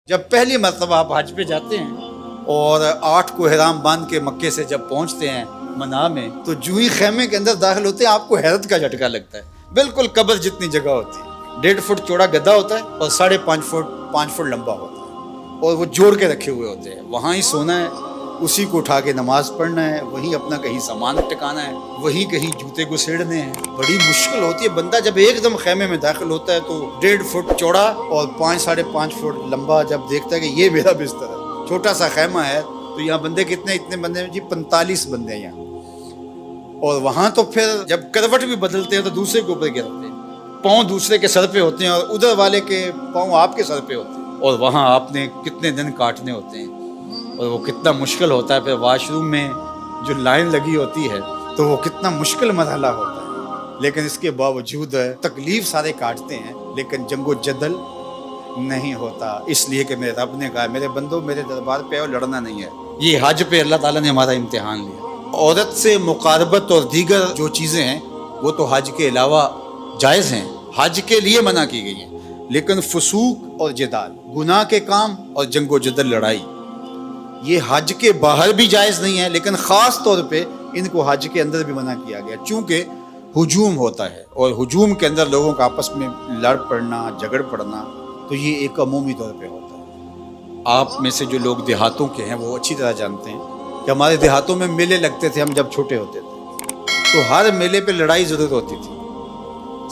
جب پہلی مرتبہ آپ حج پہ جاتے ہیں اور 8 کو احرام باندھ کے مکے سے جب پہنچتے ہیں منا میں، تو جو ہی خیمے کے اندر داخل ہوتے ہیں آپ کو حیرت کا جھٹکا لگتا ہے۔ بالکل قبر جتنی جگہ ہوتی ہے، 1.5 فٹ چوڑا گدا ہوتا ہے اور 5.5 فٹ لمبا ہوتا ہے، اور وہ جوڑ کے رکھے ہوئے ہوتے ہیں۔ وہاں ہی سونا ہے، اسی کو اٹھا کے نماز پڑھنا ہے، وہیں اپنا کہیں سامان ٹکانا ہے، وہیں کہیں جوتے کو سیڑنے ہیں۔ بڑی مشکل ہوتی ہے۔ بندہ جب ایک دم خیمے میں داخل ہوتا ہے تو 1.5 فٹ چوڑا اور 5.5 فٹ لمبا جب دیکھتا ہے کہ یہ میرا بستر ہے۔ چھوٹا سا خیمہ ہے تو یہاں بندے کتنے؟ اتنے بندے ہیں جی، 45 بندے ہیں یہاں۔ اور وہاں تو پھر جب کروٹ بھی بدلتے ہیں تو دوسرے کے اوپر گرتے ہیں، پاؤں دوسرے کے سر پہ ہوتے ہیں اور ادھر والے کے پاؤں آپ کے سر پہ ہوتے ہیں، اور وہاں آپ نے کتنے دن کاٹنے ہوتے ہیں، اور وہ کتنا مشکل ہوتا ہے۔ پھر واش روم میں جو لائن لگی ہوتی ہے تو وہ کتنا مشکل مرحلہ ہوتا ہے، لیکن اس کے باوجود تکلیف سارے کاٹتے ہیں، لیکن جنگ و جدل نہیں ہوتا، اس لیے کہ میرے رب نے کہا میرے بندو میرے دربار پہ اور لڑنا نہیں ہے۔ یہ حج پہ اللہ تعالیٰ نے ہمارا امتحان لیا۔ عورت سے مقاربت اور دیگر جو چیزیں ہیں وہ تو حج کے علاوہ جائز ہیں، حج کے لیے منع کی گئی ہیں، لیکن فسوق اور جدال، گناہ کے کام اور جنگ و جدل، لڑائی، یہ حج کے باہر بھی جائز نہیں ہے، لیکن خاص طور پہ ان کو حج کے اندر بھی منع کیا گیا، چونکہ ہجوم ہوتا ہے، اور ہجوم کے اندر لوگوں کا آپس میں لڑ پڑنا، جھگڑ پڑنا، تو یہ ایک عمومی طور پہ ہوتا ہے۔ آپ میں سے جو لوگ دیہاتوں کے ہیں وہ اچھی طرح جانتے ہیں کہ ہمارے دیہاتوں میں میلے لگتے تھے، ہم جب چھوٹے ہوتے تھے تو ہر میلے پہ لڑائی ضرور ہوتی تھی،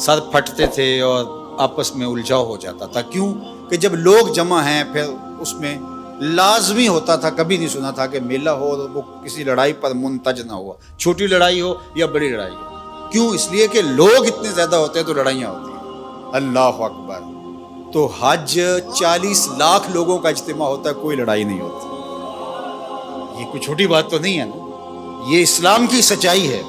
سر پھٹتے تھے اور آپس میں الجھاؤ ہو جاتا تھا۔ کیوں کہ جب لوگ جمع ہیں پھر اس میں لازمی ہوتا تھا، کبھی نہیں سنا تھا کہ میلہ ہو اور وہ کسی لڑائی پر منتج نہ ہوا، چھوٹی لڑائی ہو یا بڑی لڑائی ہو۔ کیوں؟ اس لیے کہ لوگ اتنے زیادہ ہوتے ہیں تو لڑائیاں ہوتی ہیں۔ اللہ اکبر! تو حج 40 لاکھ لوگوں کا اجتماع ہوتا ہے، کوئی لڑائی نہیں ہوتی۔ یہ کوئی چھوٹی بات تو نہیں ہے نا، یہ اسلام کی سچائی ہے۔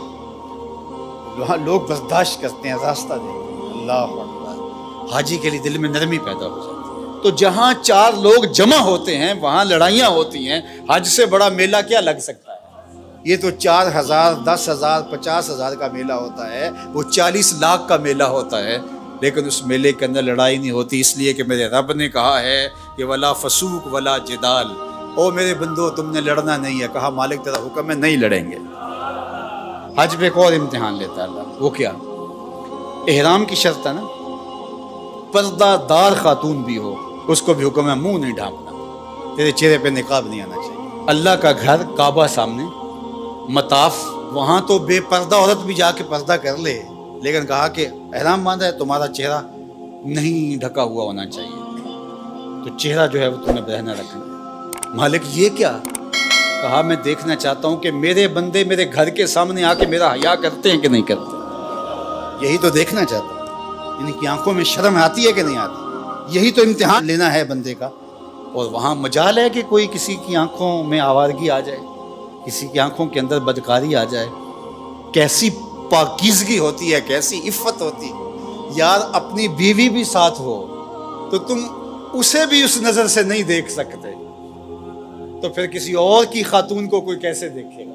وہاں لوگ برداشت کرتے ہیں، راستہ دیتے ہیں۔ اللہ اکبر! حاجی کے لیے دل میں نرمی پیدا ہو جاتی ہے۔ تو جہاں 4 لوگ جمع ہوتے ہیں وہاں لڑائیاں ہوتی ہیں۔ حج سے بڑا میلہ کیا لگ سکتا ہے؟ یہ تو 4,000 10,000 50,000 کا میلہ ہوتا ہے، وہ 40 لاکھ کا میلہ ہوتا ہے، لیکن اس میلے کے اندر لڑائی نہیں ہوتی، اس لیے کہ میرے رب نے کہا ہے کہ ولا فسوق ولا جدال، او میرے بندو تم نے لڑنا نہیں ہے۔ کہا مالک تیرا حکم ہے، نہیں لڑیں گے۔ حج پہ ایک اور امتحان لیتا ہے اللہ، وہ کیا؟ احرام کی شرط ہے نا، پردہ دار خاتون بھی ہو اس کو بھی حکم ہے منہ نہیں ڈھانپنا، تیرے چہرے پہ نقاب نہیں آنا چاہیے۔ اللہ کا گھر کعبہ سامنے، مطاف، وہاں تو بے پردہ عورت بھی جا کے پردہ کر لے، لیکن کہا کہ احرام باندھا ہے تمہارا چہرہ نہیں ڈھکا ہوا ہونا چاہیے، تو چہرہ جو ہے وہ تم نے بہنا رکھنا۔ مالک یہ کیا؟ کہا میں دیکھنا چاہتا ہوں کہ میرے بندے میرے گھر کے سامنے آ کے میرا حیا کرتے ہیں کہ نہیں کرتے، یہی تو دیکھنا چاہتا ہوں، ان کی آنکھوں میں شرم آتی ہے کہ نہیں آتی، یہی تو امتحان لینا ہے بندے کا۔ اور وہاں مجال ہے کہ کوئی کسی کی آنکھوں میں آوارگی آ جائے، کسی کی آنکھوں کے اندر بدکاری آ جائے۔ کیسی پاکیزگی ہوتی ہے، کیسی عفت ہوتی ہے یار! اپنی بیوی بھی ساتھ ہو تو تم اسے بھی اس نظر سے نہیں دیکھ سکتے، تو پھر کسی اور کی خاتون کو کوئی کیسے دیکھے گا؟